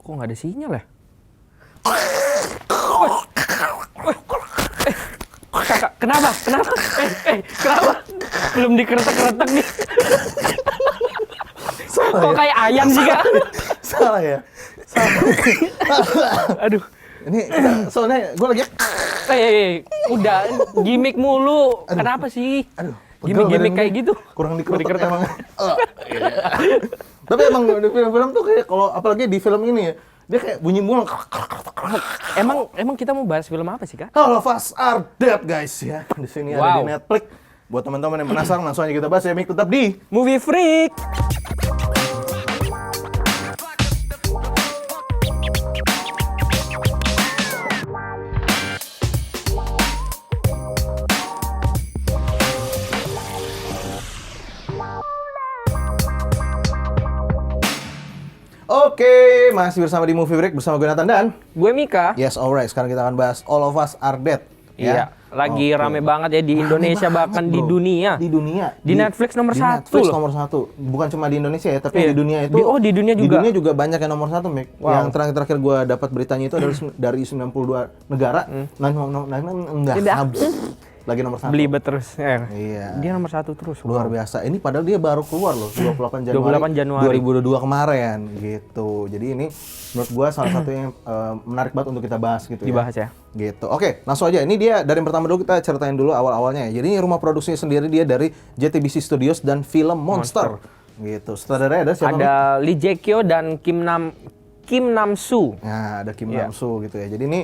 Kok nggak ada sinyal ya? Kakak, kenapa? Kenapa? Kenapa? Belum dikeretek-keretek nih. Salah Kok ya? kayak ayam sih, Kak? Salah ya? Aduh. Ini soalnya gue lagi... Udah gimmick mulu. Aduh. Kenapa sih? Aduh, pegel Gimmick-gimmick badan kayak gue. gitu. Kurang dikeretek Dikeretek. emang. Iya. Tapi emang di film-film tuh kayak kalau apalagi di film ini ya, dia kayak bunyi mulu. Emang kita mau bahas film apa sih, Kak? All of Us Are Dead guys ya. Di sini ada di Wow. Netflix. Buat teman-teman yang penasaran langsung aja kita bahas ya. Mik, tetap di Movie Freak. Oke, masih bersama di Movie Break bersama gue Nathan dan Gue Mika. yes, alright. Sekarang kita akan bahas All of Us Are Dead. Iya, lagi Oke. rame banget ya di Indonesia Rame bahkan banget, di bro. dunia. Di dunia. Di Netflix nomor di satu Netflix loh. nomor satu. Bukan cuma di Indonesia ya, tapi Iya. di dunia itu. Di dunia juga. Di dunia juga banyak yang nomor satu, Mik. Wow. Yang terakhir gue dapat beritanya itu dari 92 negara. Enggak Tidak. habis. Lagi nomor satu. Belibet terus. Iya. Dia nomor satu terus. Luar biasa. Ini padahal dia baru keluar loh 28 Januari, 28 Januari. 2022 kemarin gitu. Jadi ini menurut gua salah satu yang menarik banget untuk kita bahas gitu Dibahas ya. Gitu. Oke, langsung aja. Ini dia dari yang pertama dulu kita ceritain dulu awal-awalnya ya. Jadi ini rumah produksinya sendiri dia dari JTBC Studios dan film Monster. Gitu. Sutradaranya ada siapa? Mik? Ada Lee Jae Kyo dan Kim Nam Soo. Nah, ada Kim Iya. Nam Soo gitu ya. Jadi ini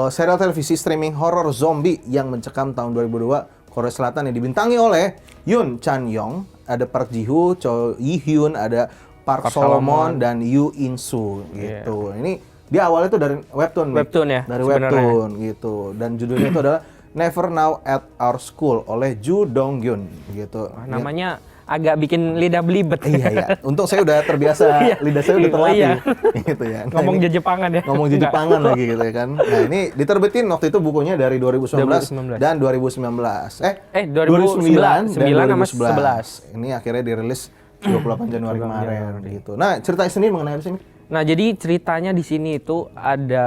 serial televisi streaming horror zombie yang mencekam tahun 2002 Korea Selatan yang dibintangi oleh Yoon Chan Young, ada Park Ji Hoo, Cho Yi Hyun, ada Park Park Solomon Solomon. dan Yoo In Soo gitu. Ini dia awalnya tuh dari webtoon, Mik. Webtoon ya, Dari sebenarnya. webtoon gitu. Dan judulnya itu adalah Never Now at Our School oleh Ju Dong Gyun gitu. Namanya agak bikin lidah belibet. Iya ya. Untung saya udah terbiasa, Iya. lidah saya udah terlatih. Iya. Gitu ya. Nah, Ngomong ini- Jepangan ya. ngomong Jepangan lagi gitu ya kan. Nah, ini diterbitin waktu itu bukunya dari 2019 2019. dan 2019. 2009 dan 9 sama 2011. Ini akhirnya dirilis 28 Januari kemarin gitu. Nah, cerita sendiri mengenai apa sih? Mik? Nah, jadi ceritanya di sini itu ada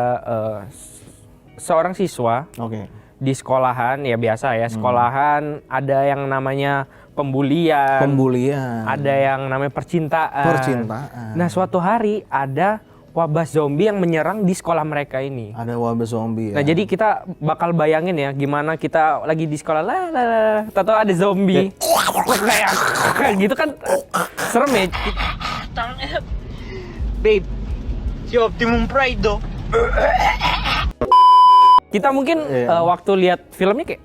seorang siswa Oke. di sekolahan, ya biasa ya, sekolahan ada yang namanya pembulian, Pembulian. ada yang namanya percintaan. Percintaan. Nah, suatu hari ada wabah zombie yang menyerang di sekolah mereka ini. Ada wabah zombie ya. Nah, jadi kita bakal bayangin ya gimana kita lagi di sekolah, tahu ada zombie. Kayak gitu kan serem ya. Babe, si Optimum Pride do. Kita mungkin Iya. waktu lihat filmnya kayak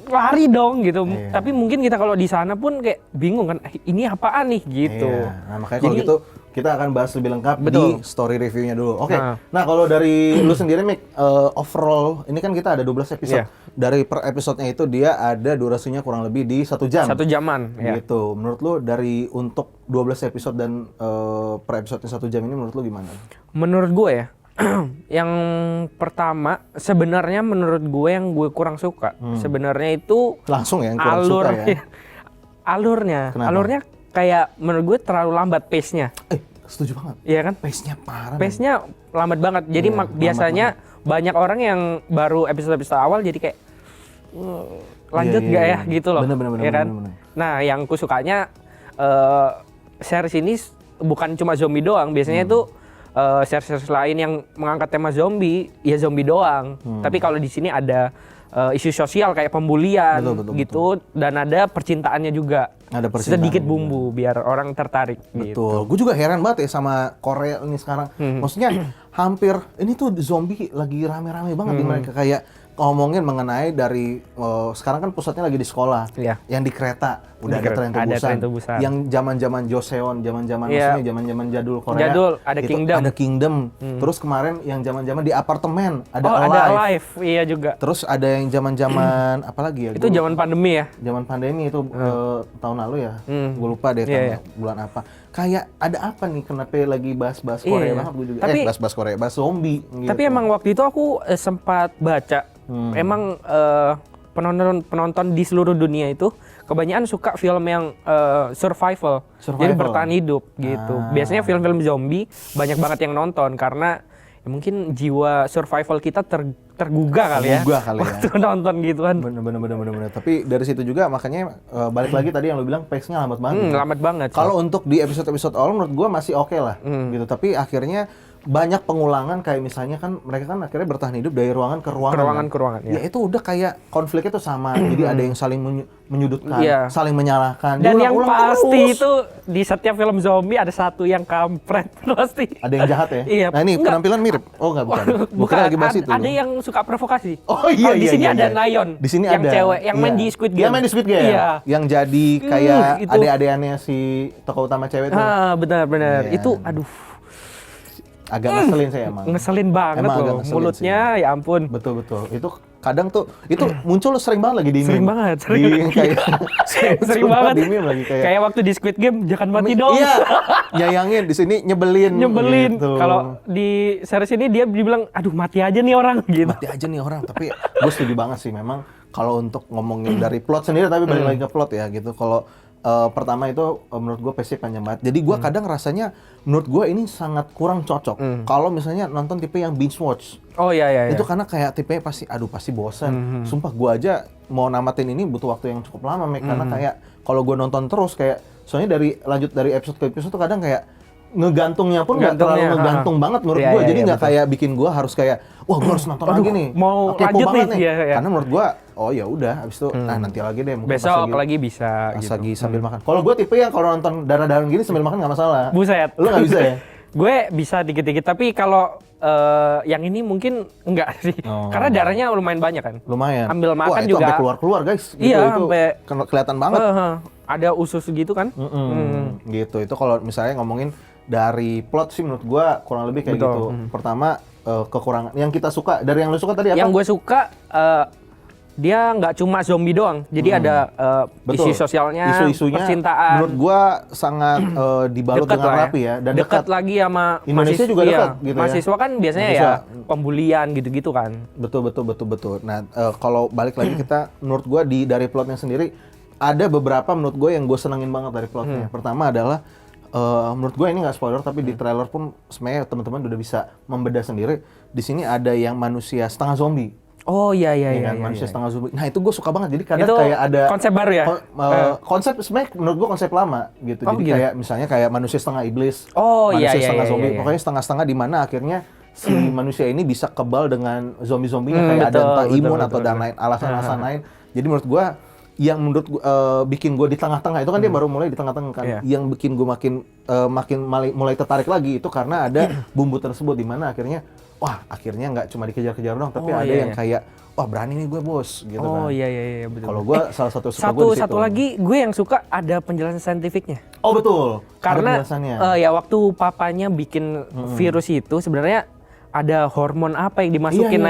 lari dong gitu. Iya. Tapi mungkin kita kalau di sana pun kayak bingung kan, ini apaan nih gitu. Iya. Nah, makanya kalau Jadi- gitu kita akan bahas lebih lengkap di Betul. story reviewnya dulu. Oke. Nah. Nah, kalau dari lu sendiri, Mik, overall ini kan kita ada 12 episode. Iya. Dari per episodenya itu dia ada durasinya kurang lebih di 1 jam. 1 jaman ya. Gitu. Menurut lu dari untuk 12 episode dan per episodenya 1 jam ini menurut lu gimana? Menurut gue ya, yang pertama sebenarnya menurut gue yang gue kurang suka sebenarnya itu Langsung ya yang kurang suka ya. alurnya. Kenapa? Alurnya kayak menurut gue terlalu lambat pace-nya. Setuju banget. Iya kan? Pace-nya parah. Pace-nya lambat banget. Jadi Iya, biasanya banyak orang yang baru episode-episode awal jadi kayak lanjut Iya, nggak iya, ya iya. gitu loh. Bener, ya kan? bener. Nah, yang ku sukanya series ini bukan cuma zombie doang. Biasanya itu series-series lain yang mengangkat tema zombie, ya zombie doang. Tapi kalau di sini ada isu sosial kayak pembulian Betul, gitu dan ada percintaannya juga. Ada percintaan Sedikit juga. bumbu biar orang tertarik gitu. Betul. Gue juga heran banget ya sama Korea ini sekarang. Maksudnya hampir ini tuh zombie lagi rame-rame banget di mereka kayak ngomongin mengenai dari sekarang kan pusatnya lagi di sekolah. Iya. Yang di kereta udah Di ada kereta, tren ada Busan. tren to Busan. Yang zaman-zaman Joseon, zaman-zaman Iya. maksudnya zaman-zaman jadul Korea. Jadul, ada itu Kingdom. Ada Kingdom. Terus kemarin yang zaman-zaman di apartemen ada Oh, Alive. ada Alive. Iya juga. Terus ada yang zaman-zaman apa lagi ya? Itu zaman pandemi ya. Zaman pandemi itu tahun lalu ya, gue lupa deh Iya, bulan apa. Kayak ada apa nih kenapa lagi bahas-bahas Iya. Korea banget gue juga. Tapi- Bahas-bahas Korea, bahas zombie. Gitu. Tapi emang waktu itu aku sempat baca, emang penonton di seluruh dunia itu kebanyakan suka film yang survival. Jadi bertahan hidup gitu. Biasanya film-film zombie banyak banget yang nonton karena ya mungkin jiwa survival kita tergugah kali ya. Waktu nonton gitu kan. Bener. Tapi dari situ juga makanya balik lagi tadi yang lu bilang pace-nya lambat banget. Lambat banget. Kalau untuk di episode-episode awal menurut gua masih oke lah gitu. Tapi akhirnya banyak pengulangan kayak misalnya kan mereka kan akhirnya bertahan hidup dari ruangan ke ruangan. Ya. Ya itu udah kayak konfliknya tuh sama. Jadi ada yang saling menyudutkan, saling menyalahkan. Dan yang pasti terus. itu di setiap film zombie ada satu yang kampret pasti. Ada yang jahat ya? Iya. Nah ini penampilan mirip. Oh enggak bukan. Bukan. Lagi bahas itu. Ada yang suka provokasi. Oh iya. Di sini ada Nayeon. Di sini yang ada cewek yang main di Squid Game. Yang main di Squid Game. Iya. Yang jadi kayak itu. adik-adikannya si tokoh utama cewek tuh. Benar. Iya. Itu aduh. Agak ngeselin saya emang. Ngeselin banget Emang agak loh. ngeselin Mulutnya sih. ya ampun. Betul. Itu kadang tuh itu muncul sering banget lagi di meme. Sering banget. Kayak Sering banget. Di meme lagi kayak waktu di Squid Game jangan mati dong. Iya. Nyayangin di sini nyebelin. Gitu. Kalau di series ini dia bilang aduh mati aja nih orang gitu. Mati aja nih orang, tapi gue setuju banget sih memang kalau untuk ngomongin dari plot sendiri tapi balik lagi ke plot ya gitu. Kalau pertama itu menurut gue pace panjang banget. Jadi gue kadang rasanya menurut gue ini sangat kurang cocok. Kalau misalnya nonton tipe yang binge watch. Oh iya. Itu karena kayak tipenya pasti bosan. Sumpah gue aja mau namatin ini butuh waktu yang cukup lama, karena kayak kalau gue nonton terus kayak soalnya lanjut dari episode ke episode tuh kadang kayak ngegantungnya pun nggak terlalu ngegantung banget menurut gue. Jadi nggak kayak bikin gue harus kayak wah gue harus nonton lagi nih. Mau kepo lanjut banget nih. Iya. Karena menurut gue oh ya udah habis itu nanti lagi deh mungkin besok lagi bisa pas gitu. lagi sambil makan. Kalau gue tipe yang kalau nonton darah-darahan gini sambil makan nggak masalah. Buset. Lu nggak bisa ya? Gue bisa dikit-dikit tapi kalau yang ini mungkin enggak sih. Karena darahnya lumayan banyak kan. Lumayan. Ambil makan wah, itu juga. Sampai keluar-keluar guys. Gitu, Iya, itu sampai kelihatan banget. Ada usus gitu kan. Gitu. Itu kalau misalnya ngomongin dari plot sih menurut gua kurang lebih kayak gitu. Pertama kekurangan yang kita suka dari yang lu suka tadi apa? Yang gue suka dia nggak cuma zombie doang. Jadi ada isu sosialnya, isu-isunya percintaan. menurut gua sangat dibalut Dekat dengan lah ya. rapi ya dan dekat lagi sama Indonesia juga dekat gitu ya. Mahasiswa kan biasanya ya pembulian gitu-gitu kan. Betul. Nah, kalau balik lagi kita menurut gua dari plotnya sendiri ada beberapa menurut gue yang gue senengin banget dari plotnya. Pertama adalah menurut gue ini nggak spoiler tapi di trailer pun sebenarnya teman-teman udah bisa membedah sendiri. Di sini ada yang manusia setengah zombie. Oh iya. Manusia setengah zombie. Nah itu gue suka banget. Jadi kadang itu kayak ada konsep baru ya. Konsep sebenarnya menurut gue konsep lama gitu. Jadi kayak misalnya kayak manusia setengah iblis. Manusia setengah zombie. Pokoknya setengah-setengah di mana akhirnya si manusia ini bisa kebal dengan zombie-zombinya kayak ada entah imun atau dan lain alasan-alasan lain. Jadi menurut gue yang menurut bikin gue di tengah-tengah itu kan dia baru mulai di tengah-tengah kan. Yang bikin gue makin mulai tertarik lagi itu karena ada bumbu tersebut di mana akhirnya akhirnya nggak cuma dikejar-kejar doang tapi ada yang kayak berani nih gue bos gitu kan. Oh iya betul. Kalau gue salah satu suka gue di situ. Satu lagi gue yang suka ada penjelasan saintifiknya. Oh betul. Karena ya waktu papanya bikin virus itu sebenarnya ada hormon apa yang dimasukin.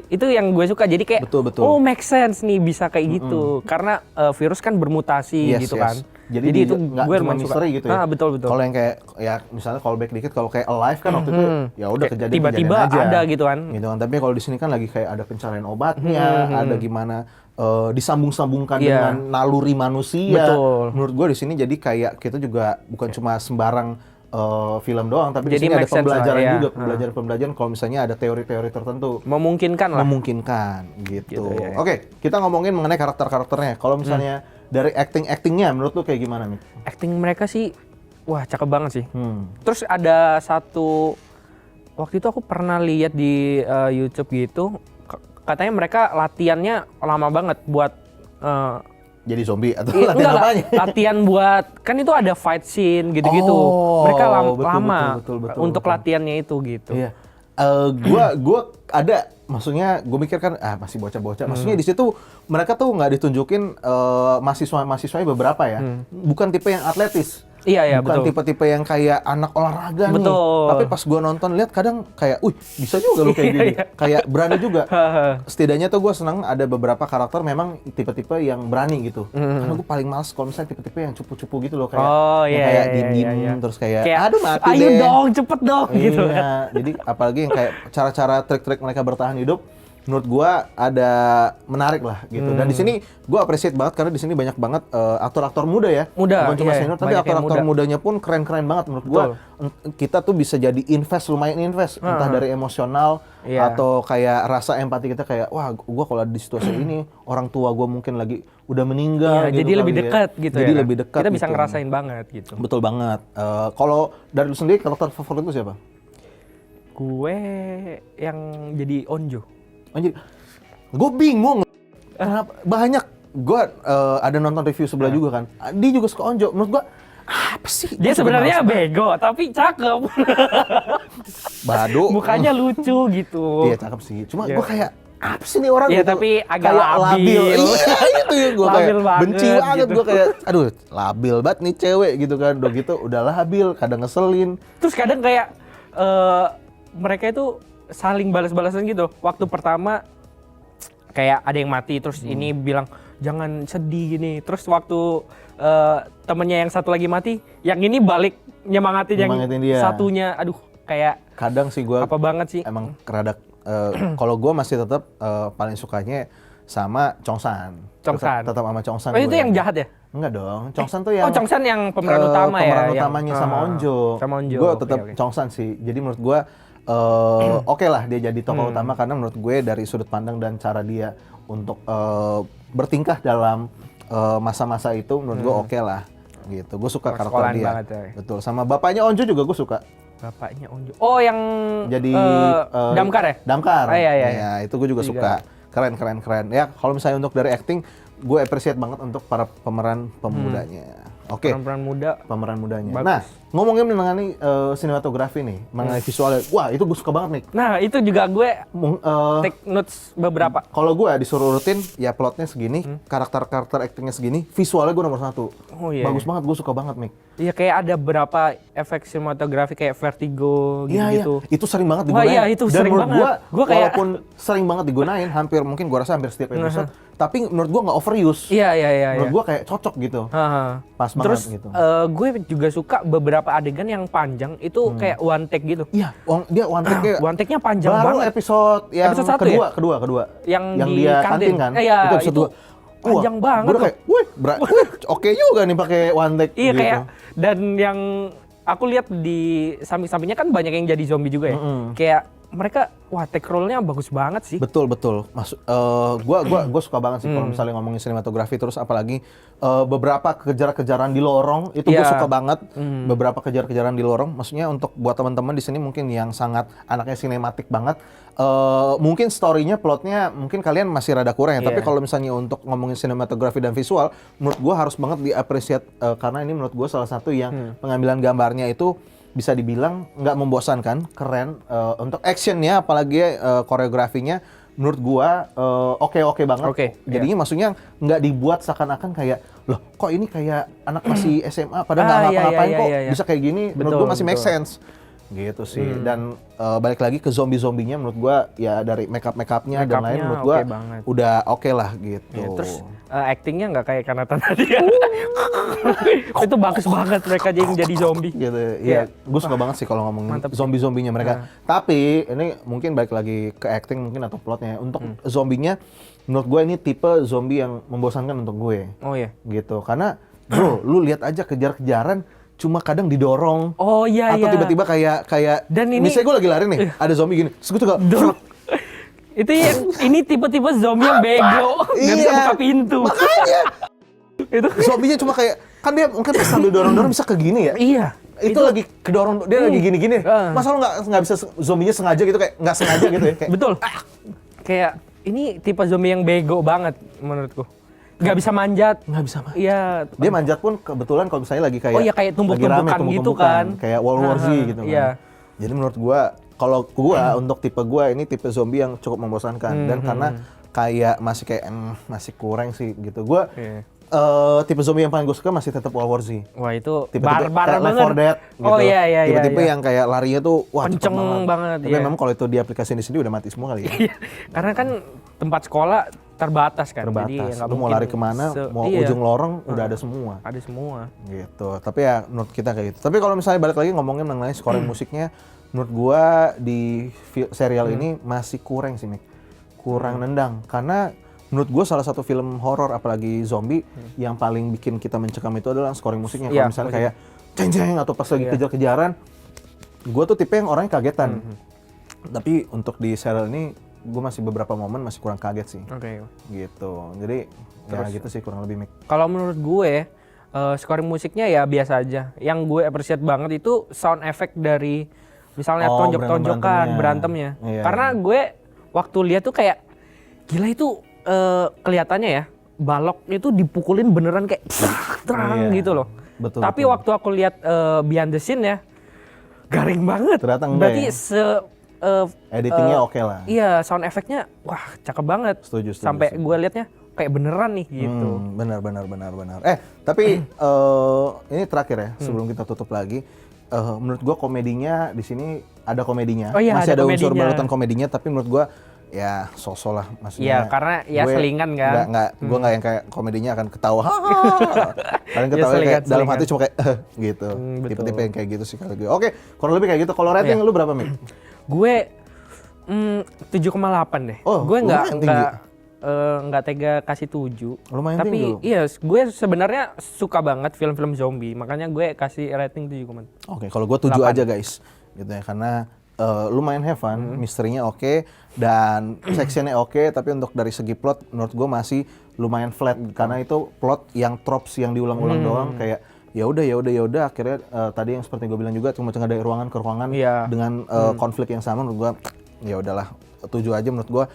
Itu yang gue suka. Jadi kayak betul. Oh make sense nih bisa kayak gitu. Karena virus kan bermutasi gitu kan. Jadi itu gue cuma misteri gitu ya. Betul. Kalau yang kayak ya misalnya callback dikit kalau kayak Alive kan waktu itu ya udah kejadian tiba-tiba aja. ada gitu kan. Gitu kan. Tapi kalau di sini kan lagi kayak ada pencarian obatnya, ada gimana disambung-sambungkan dengan naluri manusia. Betul. Menurut gue di sini jadi kayak kita juga bukan cuma sembarang film doang, tapi di Jadi sini ada pembelajaran lah, juga, pembelajaran kalau misalnya ada teori-teori tertentu. Memungkinkan lah. Memungkinkan gitu. Oke, kita ngomongin mengenai karakter-karakternya. Kalau misalnya dari acting-actingnya, menurut lu kayak gimana nih? Acting mereka sih, wah cakep banget sih. Terus ada satu, waktu itu aku pernah lihat di YouTube gitu, katanya mereka latihannya lama banget buat jadi zombie atau latihan apanya? Latihan buat kan itu ada fight scene gitu-gitu. Mereka lama untuk latihannya itu gitu. Iya. Gua ada maksudnya gue mikir kan masih bocah-bocah. Maksudnya di situ mereka tuh nggak ditunjukin mahasiswanya beberapa ya. Bukan tipe yang atletis. Iya, bukan betul. tipe-tipe yang kayak anak olahraga nih. Betul. Tapi pas gue nonton lihat kadang kayak, bisa juga lu kayak gini. Kayak berani juga. Setidaknya tuh gue senang ada beberapa karakter memang tipe-tipe yang berani gitu. Karena gue paling males kalau misalnya tipe-tipe yang cupu-cupu gitu loh kayak kayak diem-diem terus kayak aduh mati ayo dong cepet dong gitu. Jadi apalagi yang kayak cara-cara trik-trik mereka bertahan hidup menurut gua ada menarik lah gitu. Dan di sini gua appreciate banget karena di sini banyak banget aktor-aktor muda ya. Muda, Bukan cuma iya, senior, tapi banyak yang aktor-aktor muda. mudanya pun keren-keren banget menurut gua. Kita tuh bisa jadi lumayan invest, entah dari emosional Iya. atau kayak rasa empati kita kayak wah gua kalau ada di situasi ini orang tua gua mungkin lagi udah meninggal Iya, gitu jadi lebih kali ya. dekat gitu Jadi ya. lebih dekat Kita bisa gitu. ngerasain banget gitu. Betul banget. Kalau dari lu sendiri karakter favorit lu siapa? Gue yang jadi Onjo. Anjir, gue bingung. Kenapa banyak? Gue ada nonton review sebelah juga kan. Dia juga suka Onjo. Menurut gue apa sih? Dia Gua juga sebenarnya males bego tapi cakep. Bado. Mukanya lucu gitu. Iya cakep sih. Cuma Iya. gue kayak apa sih nih orang Iya, gitu. tapi agak Kayak labil. Iya itu ya gue kayak Labil banget benci banget gitu. gue kayak aduh labil banget nih cewek gitu kan. Udah gitu udah labil kadang ngeselin. Terus kadang kayak mereka itu saling balas-balasan gitu. Waktu pertama kayak ada yang mati terus ini bilang jangan sedih gini. Terus waktu temennya yang satu lagi mati, yang ini balik nyemangatin yang Nyemangatin dia. satunya. Aduh, kayak Kadang sih gue apa banget sih. emang rada kalau gue masih tetap paling sukanya sama Chongsan. Chongsan. Tetap sama Chongsan. Oh, itu gue. yang jahat ya? Enggak dong. Chongsan tuh yang Oh, Chongsan yang pemeran utama ya? Pemeran yang- utamanya sama Onjo. Sama Onjo. Gue Oke, tetap oke. Chongsan sih. Jadi menurut gue oke lah dia jadi tokoh utama karena menurut gue dari sudut pandang dan cara dia untuk bertingkah dalam masa-masa itu menurut gue oke lah. Gitu. Gue suka Anak karakter sekolahan dia. banget ya. Betul. Sama bapaknya Onjo juga gue suka. Bapaknya Onjo. Oh, yang Jadi Damkar ya? Damkar. Oh, iya, iya. Ya, itu gue juga Juga. suka. Keren. Ya, kalau misalnya untuk dari acting, gue appreciate banget untuk para pemeran pemudanya. Oke. Pemeran muda. Pemeran mudanya. Bagus. Nah, ngomongin mengenai sinematografi nih, mengenai visualnya. Wah, itu gue suka banget nih. Nah, itu juga gue take notes beberapa. Kalau gue disuruh rutin, ya plotnya segini, karakter-karakter actingnya segini, visualnya gue nomor 1. Oh, iya, Bagus iya. banget, gue suka banget, Mik. Iya, kayak ada berapa efek sinematografi kayak vertigo Iya, gitu-gitu. itu sering banget Wah, digunain. iya, itu Dan sering menurut banget. Gua kayak- walaupun sering banget digunain, mungkin gue rasa hampir setiap episode, tapi menurut gue nggak overuse. Iya. Menurut gue kayak cocok gitu. Haha. Pas banget Terus gitu. gue juga suka beberapa adegan yang panjang itu kayak one take gitu. Iya, dia one take kayak One take-nya panjang baru banget. episode yang Episode satu kedua. Yang di dia kantin. kantin kan. Iya, itu episode itu 2. panjang banget Gue udah loh. kayak, wih, oke juga nih pakai one take Iya gitu. kayak dan yang aku lihat di samping-sampingnya kan banyak yang jadi zombie juga ya. Kayak mereka wah take roll-nya bagus banget sih. Betul. Gua suka banget sih kalau misalnya ngomongin sinematografi terus apalagi beberapa kejar-kejaran di lorong itu gue Iya. suka banget. Beberapa kejar-kejaran di lorong, maksudnya untuk buat teman-teman di sini mungkin yang sangat anaknya sinematik banget, mungkin story-nya, plotnya mungkin kalian masih rada kurang ya. Iya. Tapi kalau misalnya untuk ngomongin sinematografi dan visual, menurut gue harus banget di-appreciate karena ini menurut gue salah satu yang pengambilan gambarnya itu bisa dibilang nggak membosankan, keren. Untuk actionnya, apalagi koreografinya, menurut gua oke banget. Oke, Jadinya maksudnya nggak dibuat seakan-akan kayak, loh kok ini kayak anak masih SMA, padahal nggak Iya, ngapa-ngapain iya, kok iya, iya. bisa kayak gini. Menurut Betul, gua masih make betul. sense. Gitu sih. Dan balik lagi ke zombie-zombinya, menurut gua ya dari make-upnya dan lain, Make-upnya menurut gua oke banget. udah oke lah gitu. Iya, terus actingnya nggak kayak Kanata tadi ya. Itu bagus banget mereka jadi zombie. Gitu. Iya. Iya, gue suka banget sih kalau ngomongin Mantep sih. zombie-zombinya mereka. Tapi ini mungkin balik lagi ke acting mungkin atau plotnya. Untuk zombinya, menurut gue ini tipe zombie yang membosankan untuk gue. Oh iya. Gitu. Karena bro, lu lihat aja kejar-kejaran cuma kadang didorong. Oh iya Atau iya. tiba-tiba kayak Dan ini- misalnya gue lagi lari nih, ada zombie gini. Terus gue tuh Dorok. Itu yang ini tipe-tipe zombie yang bego, nggak bisa Iya. buka pintu. makanya Itu zombinya cuma kayak kan dia mungkin sambil dorong-dorong bisa ke gini ya. iya. Itu lagi kedorong, dia lagi gini-gini. Masa lo nggak bisa zombinya sengaja gitu, kayak nggak sengaja gitu ya? Kayak, Betul. Kayak ini tipe zombie yang bego banget menurutku. Nggak bisa manjat. nggak bisa mah. Iya. Dia manjat pun kebetulan kalau misalnya lagi kayak Oh iya, kayak lagi tumpuk-tumpukan rame, gitu kan. kayak World War Z gitu kan. Iya. Jadi menurut gua kalau gua untuk tipe gua ini tipe zombie yang cukup membosankan dan karena kayak masih kurang sih gitu. Gua Iya. tipe zombie yang paling gue suka masih tetap World War Z. Wah itu Tipe-tipe barbar kayak Left banget. 4 Dead gitu. Oh iya. Tipe-tipe iya. yang kayak larinya tuh wah cepet Kenceng banget, Tapi iya. memang kalau itu diaplikasikan di sini udah mati semua kali ya. Iya. Karena kan tempat sekolah terbatas kan. Jadi ya Terbatas. nggak Lu mau mungkin lari kemana, mau iya. ujung lorong udah ada semua. Ada semua. Gitu. Tapi ya menurut kita kayak gitu. Tapi kalau misalnya balik lagi ngomongin mengenai scoring musiknya, menurut gua di serial ini masih kurang sih, Mik. kurang nendang. Karena menurut gue salah satu film horor apalagi zombie yang paling bikin kita mencekam itu adalah scoring musiknya. Kalau Iya, misalnya musik. kayak ceng-ceng atau pas lagi kejar-kejaran, gue tuh tipe yang orangnya kagetan. Tapi untuk di serial ini gue masih beberapa momen masih kurang kaget sih. Oke. Gitu. Jadi ya gitu sih kurang lebih Mik. Kalau menurut gue, scoring musiknya ya biasa aja. Yang gue appreciate banget itu sound effect dari misalnya Oh, tonjok-tonjokan, berantemnya. Iya, Karena iya. gue waktu lihat tuh kayak gila itu kelihatannya ya balok itu dipukulin beneran kayak terang Iya. gitu loh. Betul, Tapi betul. waktu aku lihat behind the scene ya garing banget. Ternyata enggak Berarti ya? Editingnya oke lah. Iya, sound effect-nya wah cakep banget. Setuju. Sampai setuju. gue liatnya kayak beneran nih gitu. Benar. Tapi ini terakhir ya sebelum kita tutup lagi. Menurut gua komedinya di sini ada komedinya. Oh iya, Masih ada ada unsur komedinya. balutan komedinya, tapi menurut gua ya sosok lah maksudnya. Iya, karena ya gue selingan kan. Gua nggak yang kayak komedinya akan ketawa. Paling Ya, ketawa kayak selingan, dalam hati selingan. cuma kayak gitu. Betul. Tipe-tipe yang kayak gitu sih kalau gue. Oke, kurang lebih kayak gitu. Kalau rating lu berapa, Mik? Gue 7,8 deh. Oh, Gue lumayan tinggi. nggak tega kasih 7. Lumayan Tapi tinggi loh. iya, gue sebenarnya suka banget film-film zombie. Makanya gue kasih rating 7,8. Oke, kalau gue 7 aja guys, gitu ya, karena lumayan have fun, misterinya oke, dan sectionnya oke, tapi untuk dari segi plot, menurut gue masih lumayan flat, karena itu plot yang tropes yang diulang-ulang doang, kayak ya udah, akhirnya tadi yang seperti gue bilang juga, cuma dari ruangan ke ruangan Iya. dengan konflik yang sama, menurut gue ya udahlah 7 aja menurut gue.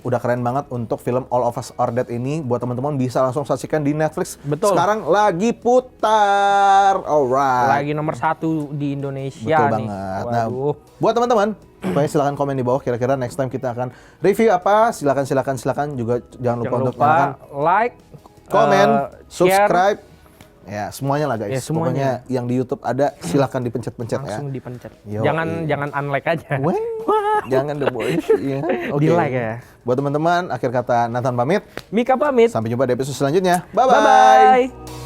Udah keren banget untuk film All of Us Are Dead ini. Buat teman-teman bisa langsung saksikan di Netflix. Betul. Sekarang lagi putar. Alright. Lagi nomor 1 di Indonesia Betul nih. banget. Nah, Waduh. buat teman-teman, pokoknya silakan komen di bawah kira-kira next time kita akan review apa. Silakan juga jangan lupa untuk nyalakan like, komen, share. subscribe. Ya, semuanya lah guys. Ya, semuanya. Pokoknya yang di YouTube ada silakan dipencet-pencet ya. Langsung dipencet. Yo, Jangan unlike aja. Weh, jangan the boys. Iya. Oke. Di-like ya. Buat teman-teman, akhir kata Nathan pamit. Mika pamit. Sampai jumpa di episode selanjutnya. Bye-bye. Bye-bye.